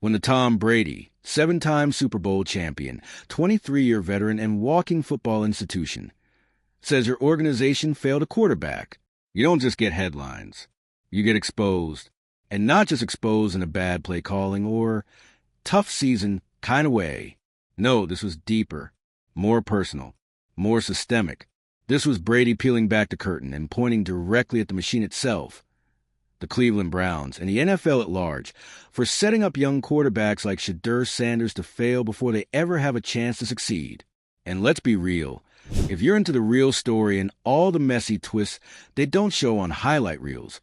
when the Tom Brady, 7-time Super Bowl champion, 23-year veteran and walking football institution, says your organization failed a quarterback, you don't just get headlines. You get exposed. And not just exposed in a bad play calling or tough season kind of way. No, this was deeper, more personal, more systemic. This was Brady peeling back the curtain and pointing directly at the machine itself, the Cleveland Browns, and the NFL at large, for setting up young quarterbacks like Shedeur Sanders to fail before they ever have a chance to succeed. And let's be real, if you're into the real story and all the messy twists they don't show on highlight reels,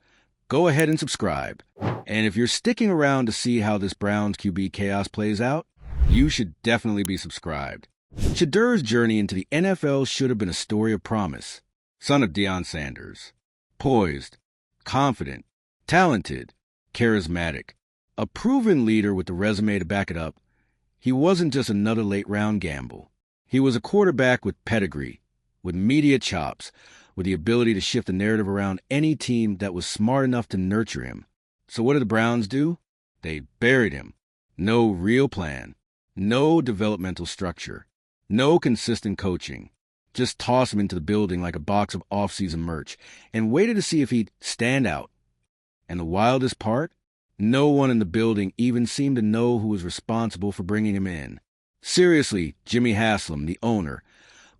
go ahead and subscribe. And if you're sticking around to see how this Browns QB chaos plays out, you should definitely be subscribed. Shedeur's journey into the NFL should have been a story of promise. Son of Deion Sanders. Poised, confident, talented, charismatic. A proven leader with the resume to back it up, he wasn't just another late-round gamble. He was a quarterback with pedigree, with media chops, with the ability to shift the narrative around any team that was smart enough to nurture him. So what did the Browns do? They buried him. No real plan. No developmental structure. No consistent coaching. Just toss him into the building like a box of off-season merch and waited to see if he'd stand out. And the wildest part? No one in the building even seemed to know who was responsible for bringing him in. Seriously, Jimmy Haslam, the owner,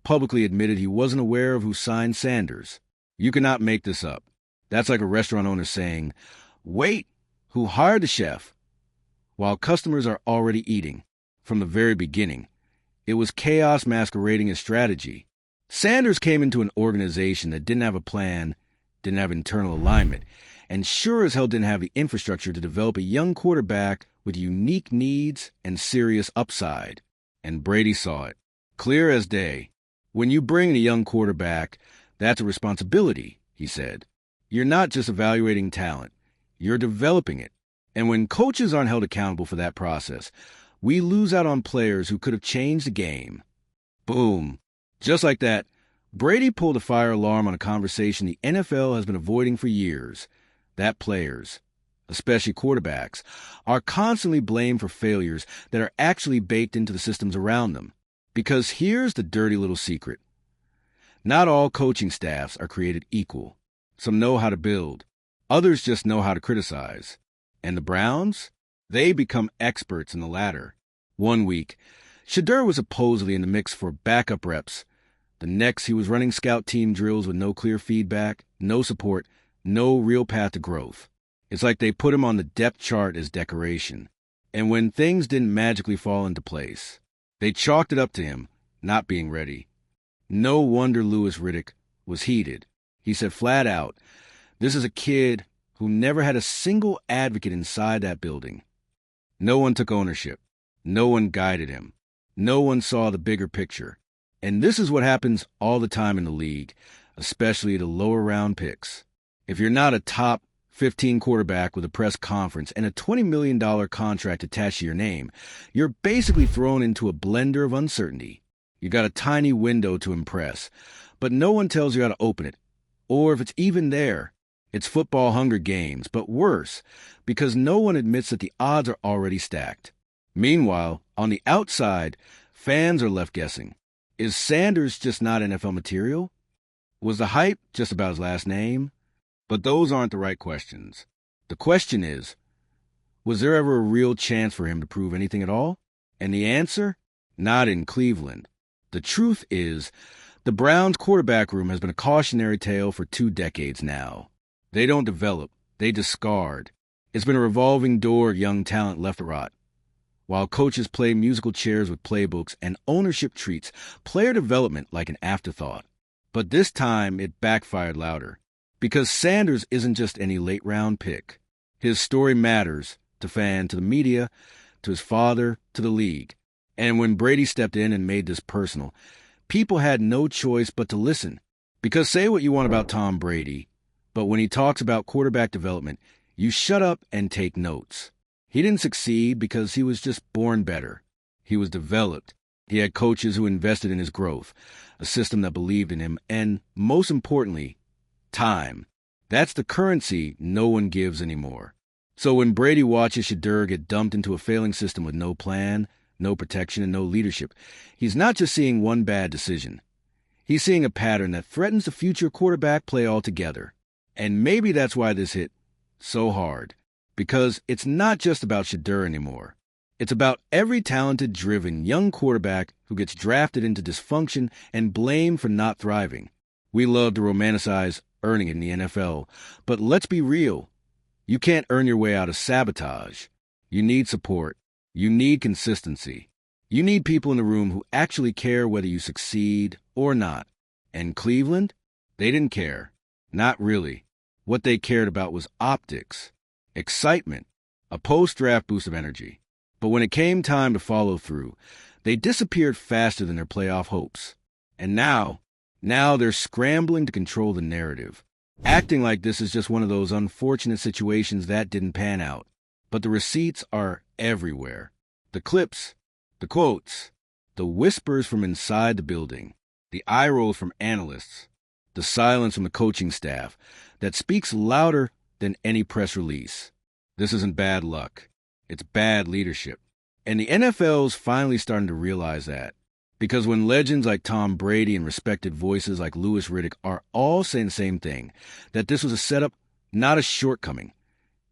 publicly admitted he wasn't aware of who signed Sanders. You cannot make this up. That's like a restaurant owner saying, "Wait, who hired the chef?" While customers are already eating. From the very beginning, it was chaos masquerading as strategy. Sanders came into an organization that didn't have a plan, didn't have internal alignment, and sure as hell didn't have the infrastructure to develop a young quarterback with unique needs and serious upside. And Brady saw it, clear as day. When you bring a young quarterback, that's a responsibility, he said. You're not just evaluating talent, you're developing it. And when coaches aren't held accountable for that process, we lose out on players who could have changed the game. Boom. Just like that, Brady pulled a fire alarm on a conversation the NFL has been avoiding for years. That players, especially quarterbacks, are constantly blamed for failures that are actually baked into the systems around them. Because here's the dirty little secret. Not all coaching staffs are created equal. Some know how to build. Others just know how to criticize. And the Browns? They become experts in the latter. One week, Shedeur was supposedly in the mix for backup reps. The next, he was running scout team drills with no clear feedback, no support, no real path to growth. It's like they put him on the depth chart as decoration. And when things didn't magically fall into place, they chalked it up to him not being ready. No wonder Louis Riddick was heated. He said flat out, "This is a kid who never had a single advocate inside that building." No one took ownership. No one guided him. No one saw the bigger picture. And this is what happens all the time in the league, especially the lower round picks. If you're not a top 15 quarterback with a press conference and a $20 million contract attached to your name, you're basically thrown into a blender of uncertainty. You got a tiny window to impress, but no one tells you how to open it. Or if it's even there, it's football Hunger Games, but worse, because no one admits that the odds are already stacked. Meanwhile, on the outside, fans are left guessing. Is Sanders just not NFL material? Was the hype just about his last name? But those aren't the right questions. The question is, was there ever a real chance for him to prove anything at all? And the answer? Not in Cleveland. The truth is, the Browns' quarterback room has been a cautionary tale for 2 decades now. They don't develop, they discard. It's been a revolving door of young talent left to rot. While coaches play musical chairs with playbooks and ownership treats player development like an afterthought. But this time it backfired louder. Because Sanders isn't just any late-round pick. His story matters to fans, to the media, to his father, to the league. And when Brady stepped in and made this personal, people had no choice but to listen. Because say what you want about Tom Brady, but when he talks about quarterback development, you shut up and take notes. He didn't succeed because he was just born better. He was developed. He had coaches who invested in his growth, a system that believed in him, and, most importantly, time. That's the currency no one gives anymore. So when Brady watches Shedeur get dumped into a failing system with no plan, no protection, and no leadership, he's not just seeing one bad decision. He's seeing a pattern that threatens the future quarterback play altogether. And maybe that's why this hit so hard. Because it's not just about Shedeur anymore. It's about every talented, driven, young quarterback who gets drafted into dysfunction and blamed for not thriving. We love to romanticize earning it in the NFL, but let's be real. You can't earn your way out of sabotage. You need support. You need consistency. You need people in the room who actually care whether you succeed or not. And Cleveland? They didn't care. Not really. What they cared about was optics, excitement, a post-draft boost of energy. But when it came time to follow through, they disappeared faster than their playoff hopes. And now they're scrambling to control the narrative, acting like this is just one of those unfortunate situations that didn't pan out. But the receipts are everywhere. The clips, the quotes, the whispers from inside the building, the eye rolls from analysts, the silence from the coaching staff that speaks louder than any press release. This isn't bad luck. It's bad leadership. And the NFL's finally starting to realize that. Because when legends like Tom Brady and respected voices like Louis Riddick are all saying the same thing, that this was a setup, not a shortcoming,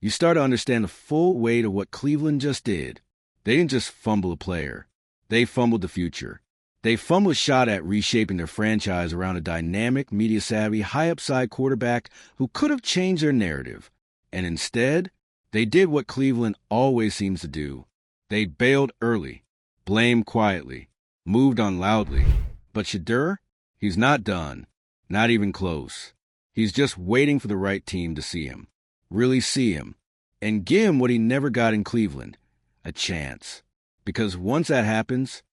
you start to understand the full weight of what Cleveland just did. They didn't just fumble a player. They fumbled the future. They fumbled a shot at reshaping their franchise around a dynamic, media-savvy, high-upside quarterback who could have changed their narrative. And instead, they did what Cleveland always seems to do. They bailed early, blamed quietly, moved on loudly. But Shedeur, he's not done, not even close. He's just waiting for the right team to see him, really see him, and give him what he never got in Cleveland, a chance. Because once that happens,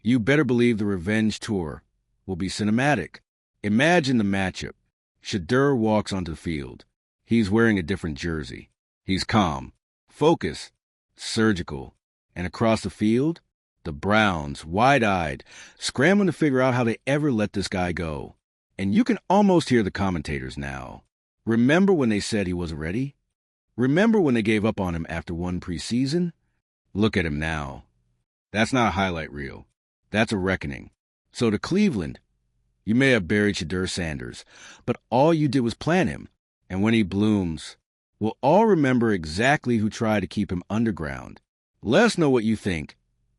you better believe the revenge tour will be cinematic. Imagine the matchup. Shedeur walks onto the field. He's wearing a different jersey. He's calm, focused, surgical. And across the field, the Browns, wide-eyed, scrambling to figure out how they ever let this guy go. And you can almost hear the commentators now. Remember when they said he wasn't ready? Remember when they gave up on him after one preseason? Look at him now. That's not a highlight reel. That's a reckoning. So to Cleveland, you may have buried Shedeur Sanders, but all you did was plant him. And when he blooms, we'll all remember exactly who tried to keep him underground. Let us know what you think.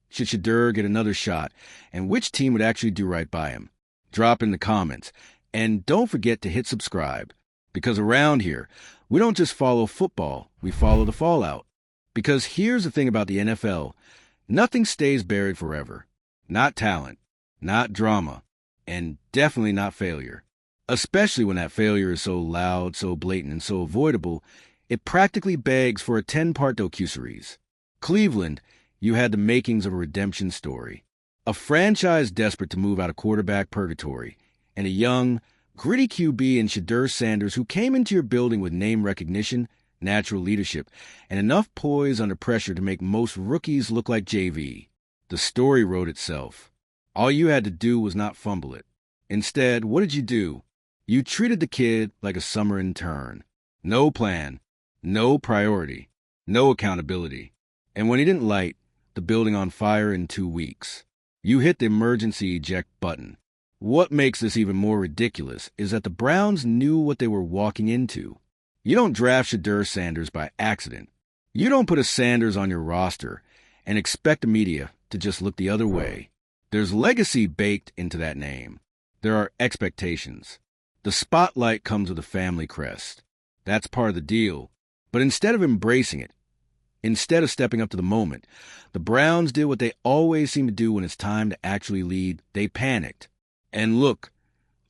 Should Shedeur get another shot, and which team would actually do right by him? Drop in the comments. And don't forget to hit subscribe, because around here, we don't just follow football, we follow the fallout. Because here's the thing about the NFL, nothing stays buried forever. Not talent, not drama, and definitely not failure. Especially when that failure is so loud, so blatant, and so avoidable, it practically begs for a 10-part docuseries. Cleveland, you had the makings of a redemption story. A franchise desperate to move out of quarterback purgatory, and a young, gritty QB in Shedeur Sanders who came into your building with name recognition, natural leadership, and enough poise under pressure to make most rookies look like JV. The story wrote itself. All you had to do was not fumble it. Instead, what did you do? You treated the kid like a summer intern. No plan, no priority, no accountability. And when he didn't light the building on fire in 2 weeks, you hit the emergency eject button. What makes this even more ridiculous is that the Browns knew what they were walking into. You don't draft Shedeur Sanders by accident. You don't put a Sanders on your roster and expect the media to just look the other way. There's legacy baked into that name. There are expectations. The spotlight comes with a family crest. That's part of the deal. But instead of embracing it, instead of stepping up to the moment, the Browns did what they always seem to do when it's time to actually lead. They panicked. And look,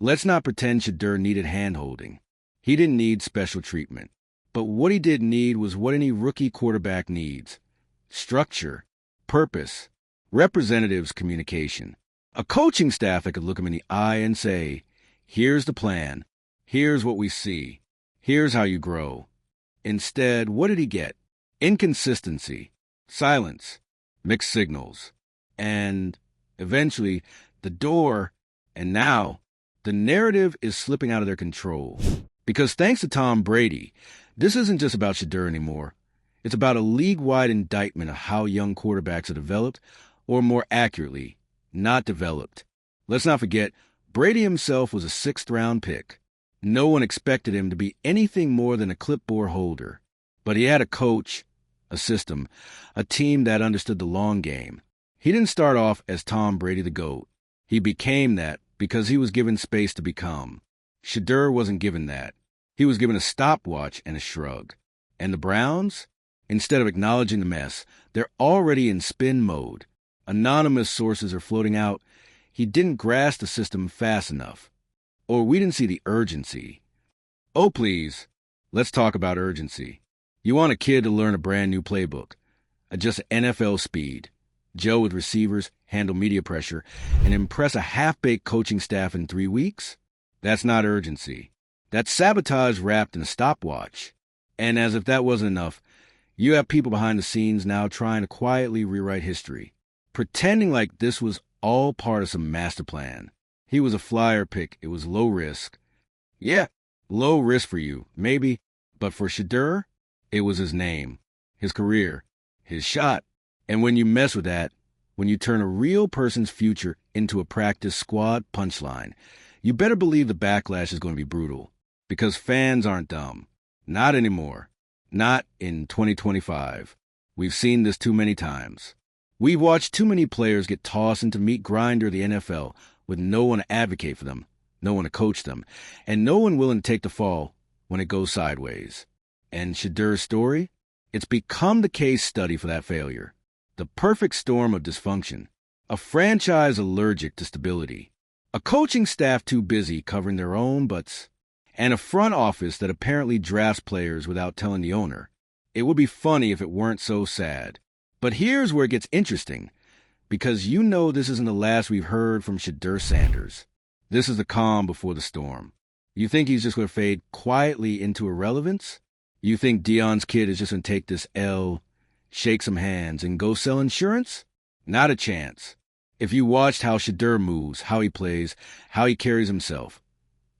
let's not pretend Shedeur needed hand-holding. He didn't need special treatment. But what he did need was what any rookie quarterback needs. Structure, purpose, representatives' communication. A coaching staff that could look him in the eye and say, here's the plan. Here's what we see. Here's how you grow. Instead, what did he get? Inconsistency, silence, mixed signals, and eventually the door. And now the narrative is slipping out of their control. Because thanks to Tom Brady, This isn't just about Shedeur anymore. It's about a league-wide indictment of how young quarterbacks are developed, or more accurately, not developed. Let's not forget, Brady himself was a sixth-round pick. No one expected him to be anything more than a clipboard holder. But he had a coach, a system, a team that understood the long game. He didn't start off as Tom Brady the GOAT. He became that because he was given space to become. Shedeur wasn't given that. He was given a stopwatch and a shrug. And the Browns? Instead of acknowledging the mess, they're already in spin mode. Anonymous sources are floating out. He didn't grasp the system fast enough. Or we didn't see the urgency. Oh, please. Let's talk about urgency. You want a kid to learn a brand new playbook. Adjust NFL speed. Gel with receivers, handle media pressure, and impress a half-baked coaching staff in 3 weeks? That's not urgency. That's sabotage wrapped in a stopwatch. And as if that wasn't enough, you have people behind the scenes now trying to quietly rewrite history, pretending like this was all part of some master plan. He was a flyer pick. It was low risk. Yeah, low risk for you, maybe. But for Shedeur, it was his name, his career, his shot. And when you mess with that, when you turn a real person's future into a practice squad punchline, you better believe the backlash is going to be brutal. Because fans aren't dumb. Not anymore. Not in 2025. We've seen this too many times. We've watched too many players get tossed into meat grinder of the NFL with no one to advocate for them, no one to coach them, and no one willing to take the fall when it goes sideways. And Shedeur's story? It's become the case study for that failure. The perfect storm of dysfunction. A franchise allergic to stability. A coaching staff too busy covering their own butts. And a front office that apparently drafts players without telling the owner. It would be funny if it weren't so sad. But here's where it gets interesting, because you know this isn't the last we've heard from Shedeur Sanders. This is the calm before the storm. You think he's just going to fade quietly into irrelevance? You think Dion's kid is just going to take this L, shake some hands, and go sell insurance? Not a chance. If you watched how Shedeur moves, how he plays, how he carries himself,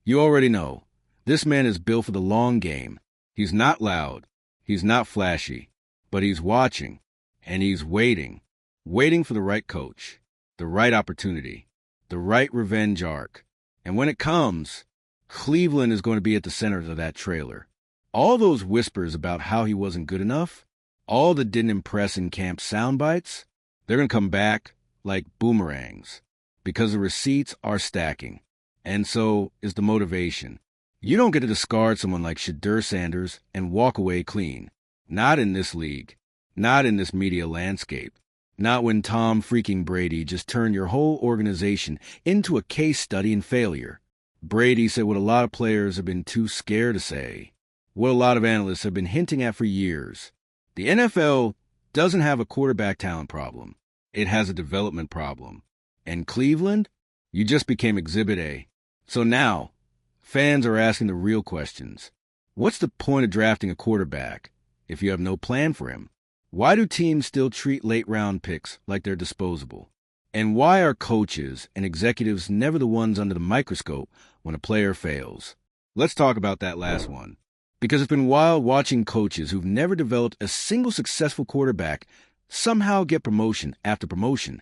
you already know. This man is built for the long game. He's not loud. He's not flashy. But he's watching. And he's waiting. Waiting for the right coach. The right opportunity. The right revenge arc. And when it comes, Cleveland is going to be at the center of that trailer. All those whispers about how he wasn't good enough, all that didn't impress in camp sound bites, they're going to come back like boomerangs. Because the receipts are stacking. And so is the motivation. You don't get to discard someone like Shedeur Sanders and walk away clean. Not in this league. Not in this media landscape. Not when Tom freaking Brady just turned your whole organization into a case study in failure. Brady said what a lot of players have been too scared to say. What a lot of analysts have been hinting at for years. The NFL doesn't have a quarterback talent problem. It has a development problem. And Cleveland? You just became Exhibit A. So now, fans are asking the real questions. What's the point of drafting a quarterback if you have no plan for him? Why do teams still treat late-round picks like they're disposable? And why are coaches and executives never the ones under the microscope when a player fails? Let's talk about that last one. Because it's been wild watching coaches who've never developed a single successful quarterback somehow get promotion after promotion,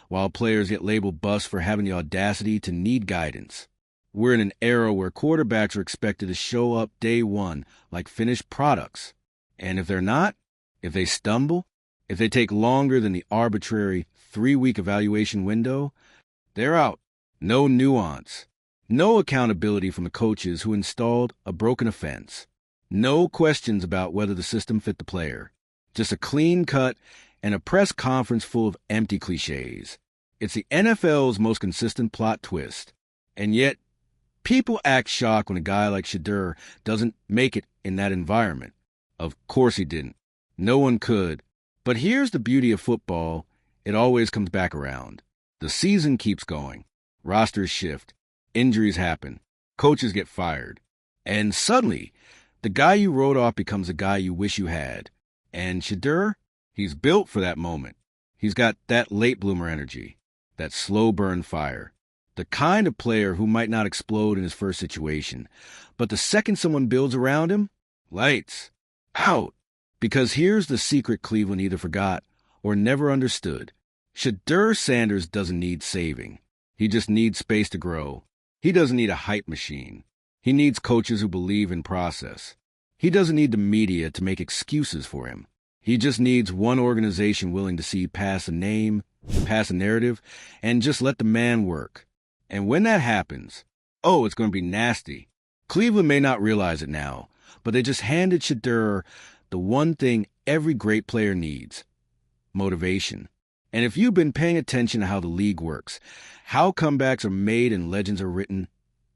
while players get labeled busts for having the audacity to need guidance. We're in an era where quarterbacks are expected to show up day one like finished products. And if they're not, if they stumble, if they take longer than the arbitrary 3-week evaluation window, they're out. No nuance. No accountability from the coaches who installed a broken offense. No questions about whether the system fit the player. Just a clean cut and a press conference full of empty cliches. It's the NFL's most consistent plot twist. And yet, people act shocked when a guy like Shedeur doesn't make it in that environment. Of course he didn't. No one could. But here's the beauty of football. It always comes back around. The season keeps going. Rosters shift. Injuries happen. Coaches get fired. And suddenly, the guy you wrote off becomes the guy you wish you had. And Shedeur, he's built for that moment. He's got that late bloomer energy. That slow burn fire. The kind of player who might not explode in his first situation, but the second someone builds around him, Lights. Out. Because here's the secret Cleveland either forgot or never understood. Shedeur Sanders doesn't need saving. He just needs space to grow. He doesn't need a hype machine. He needs coaches who believe in process. He doesn't need the media to make excuses for him. He just needs one organization willing to see past a name, past a narrative, and just let the man work. And when that happens, oh, it's going to be nasty. Cleveland may not realize it now, but they just handed Shedeur the one thing every great player needs: motivation. And if you've been paying attention to how the league works, how comebacks are made and legends are written,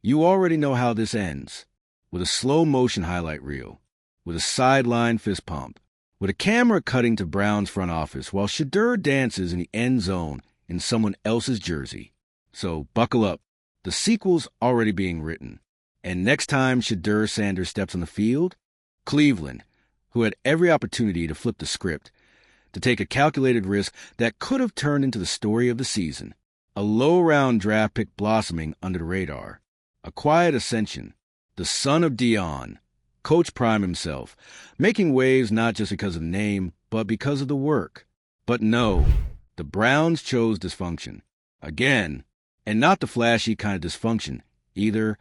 you already know how this ends. With a slow-motion highlight reel, with a sideline fist pump, with a camera cutting to Brown's front office while Shedeur dances in the end zone in someone else's jersey. So buckle up. The sequel's already being written. And next time Shedeur Sanders steps on the field, Cleveland, who had every opportunity to flip the script, to take a calculated risk that could have turned into the story of the season, a low-round draft pick blossoming under the radar, a quiet ascension, the son of Dion, Coach Prime himself, making waves not just because of the name, but because of the work. But no, the Browns chose dysfunction. Again, and not the flashy kind of dysfunction, either.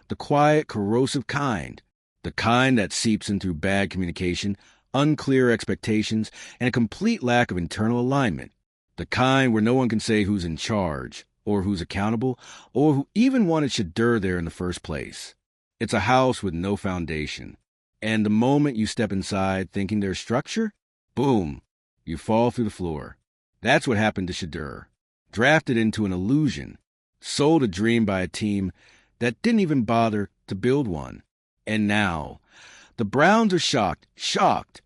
The quiet, corrosive kind. The kind that seeps in through bad communication, unclear expectations, and a complete lack of internal alignment. The kind where no one can say who's in charge, or who's accountable, or who even wanted Shedeur there in the first place. It's a house with no foundation. And the moment you step inside thinking there's structure, boom, you fall through the floor. That's what happened to Shedeur. Drafted into an illusion. Sold a dream by a team that didn't even bother to build one. And now, the Browns are shocked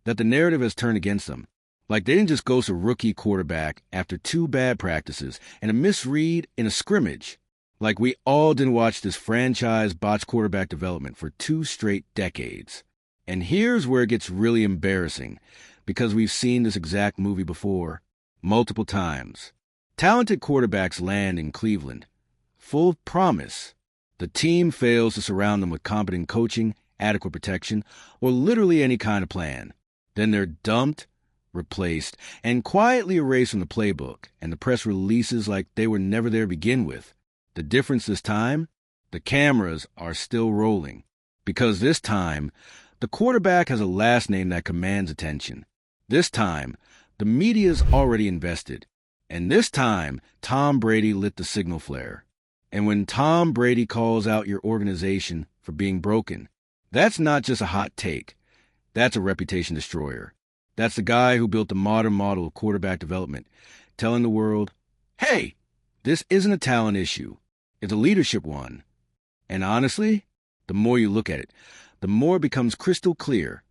that the narrative has turned against them. Like they didn't just ghost a rookie quarterback after 2 bad practices and a misread in a scrimmage. Like we all didn't watch this franchise botch quarterback development for 2 straight decades. And here's where it gets really embarrassing, because we've seen this exact movie before, multiple times. Talented quarterbacks land in Cleveland, full of promise. The team fails to surround them with competent coaching, adequate protection, or literally any kind of plan. Then they're dumped, replaced, and quietly erased from the playbook, and the press releases like they were never there to begin with. The difference this time? The cameras are still rolling. Because this time, the quarterback has a last name that commands attention. This time, the media's already invested. And this time, Tom Brady lit the signal flare. And when Tom Brady calls out your organization for being broken, that's not just a hot take. That's a reputation destroyer. That's the guy who built the modern model of quarterback development, telling the world, hey, this isn't a talent issue. It's a leadership one. And honestly, the more you look at it, the more it becomes crystal clear.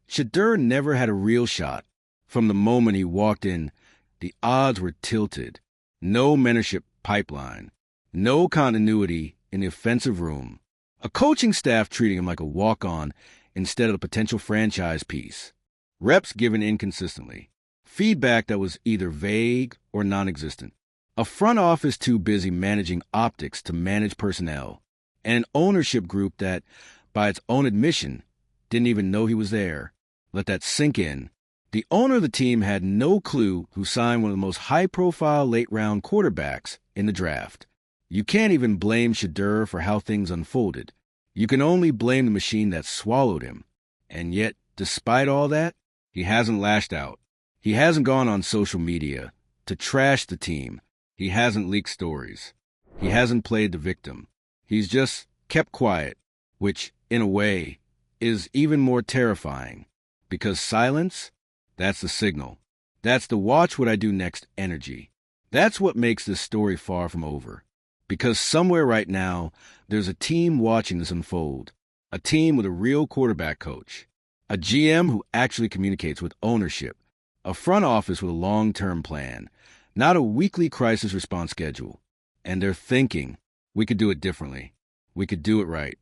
Shedeur never had a real shot. From the moment he walked in, the odds were tilted. No mentorship pipeline. No continuity in the offensive room. A coaching staff treating him like a walk-on instead of a potential franchise piece. Reps given inconsistently. Feedback that was either vague or non-existent. A front office too busy managing optics to manage personnel. And an ownership group that, by its own admission, didn't even know he was there. Let that sink in. The owner of the team had no clue who signed one of the most high-profile late-round quarterbacks in the draft. You can't even blame Shedeur for how things unfolded. You can only blame the machine that swallowed him. And yet, despite all that, he hasn't lashed out. He hasn't gone on social media to trash the team. He hasn't leaked stories. He hasn't played the victim. He's just kept quiet, which, in a way, is even more terrifying. Because silence, that's the signal. That's the watch what I do next energy. That's what makes this story far from over. Because somewhere right now, there's a team watching this unfold. A team with a real quarterback coach. A GM who actually communicates with ownership. A front office with a long-term plan. Not a weekly crisis response schedule. And they're thinking, we could do it differently. We could do it right.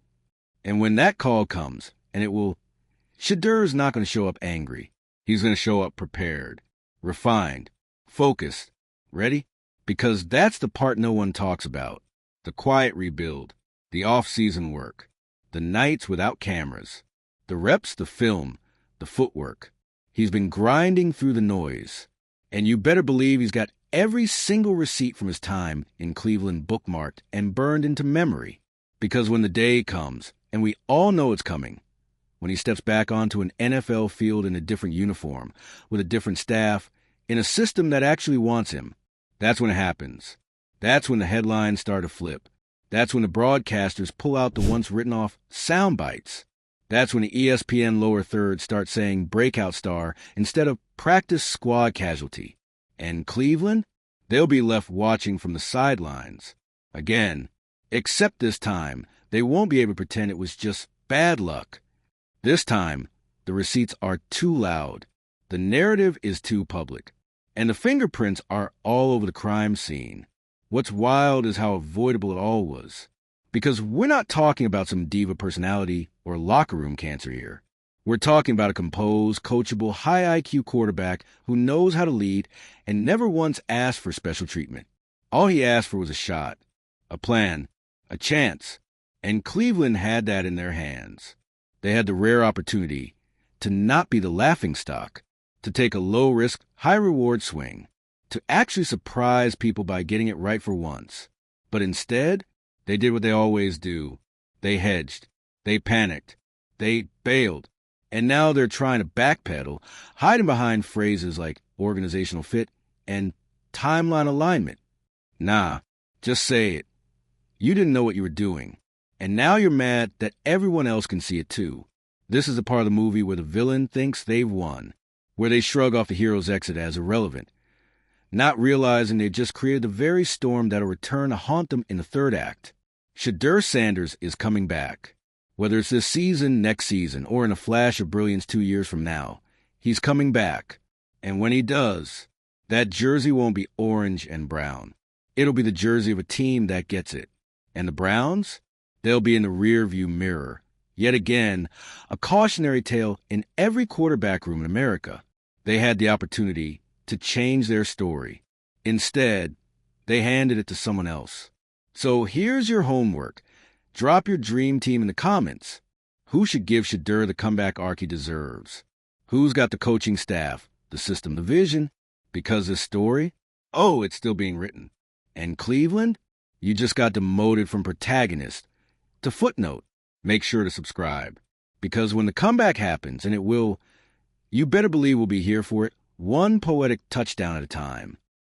And when that call comes, and it will, Shedeur's not going to show up angry. He's going to show up prepared, refined, focused, ready? Because that's the part no one talks about. The quiet rebuild, the off-season work, the nights without cameras, The reps, the film, the footwork. He's been grinding through the noise. And you better believe he's got every single receipt from his time in Cleveland bookmarked and burned into memory. Because when the day comes, and we all know it's coming, when he steps back onto an NFL field in a different uniform, with a different staff, in a system that actually wants him, that's when it happens. That's when the headlines start to flip. That's when the broadcasters pull out the once written-off sound bites. That's when the ESPN lower third starts saying breakout star instead of practice squad casualty. And Cleveland? They'll be left watching from the sidelines. Again, except this time, they won't be able to pretend it was just bad luck. This time, the receipts are too loud. The narrative is too public. And the fingerprints are all over the crime scene. What's wild is how avoidable it all was. Because we're not talking about some diva personality or locker room cancer here. We're talking about a composed, coachable, high IQ quarterback who knows how to lead and never once asked for special treatment. All he asked for was a shot, a plan, a chance. And Cleveland had that in their hands. They had the rare opportunity to not be the laughingstock, to take a low-risk, high-reward swing, to actually surprise people by getting it right for once. But instead, they did what they always do. They hedged. They panicked. They bailed. And now they're trying to backpedal, hiding behind phrases like organizational fit and timeline alignment. Nah, just say it. You didn't know what you were doing. And now you're mad that everyone else can see it too. This is the part of the movie where the villain thinks they've won, where they shrug off the hero's exit as irrelevant, not realizing they just created the very storm that'll return to haunt them in the third act. Shedeur Sanders is coming back. Whether it's this season, next season, or in a flash of brilliance 2 years from now, he's coming back. And when he does, that jersey won't be orange and brown. It'll be the jersey of a team that gets it. And the Browns? They'll be in the rearview mirror. Yet again, a cautionary tale in every quarterback room in America. They had the opportunity to change their story. Instead, they handed it to someone else. So here's your homework. Drop your dream team in the comments. Who should give Shedeur the comeback arc he deserves? Who's got the coaching staff, the system, the vision? Because this story, it's still being written. And Cleveland? You just got demoted from protagonist to footnote. Make sure to subscribe. Because when the comeback happens, and it will, you better believe we'll be here for it, one poetic touchdown at a time.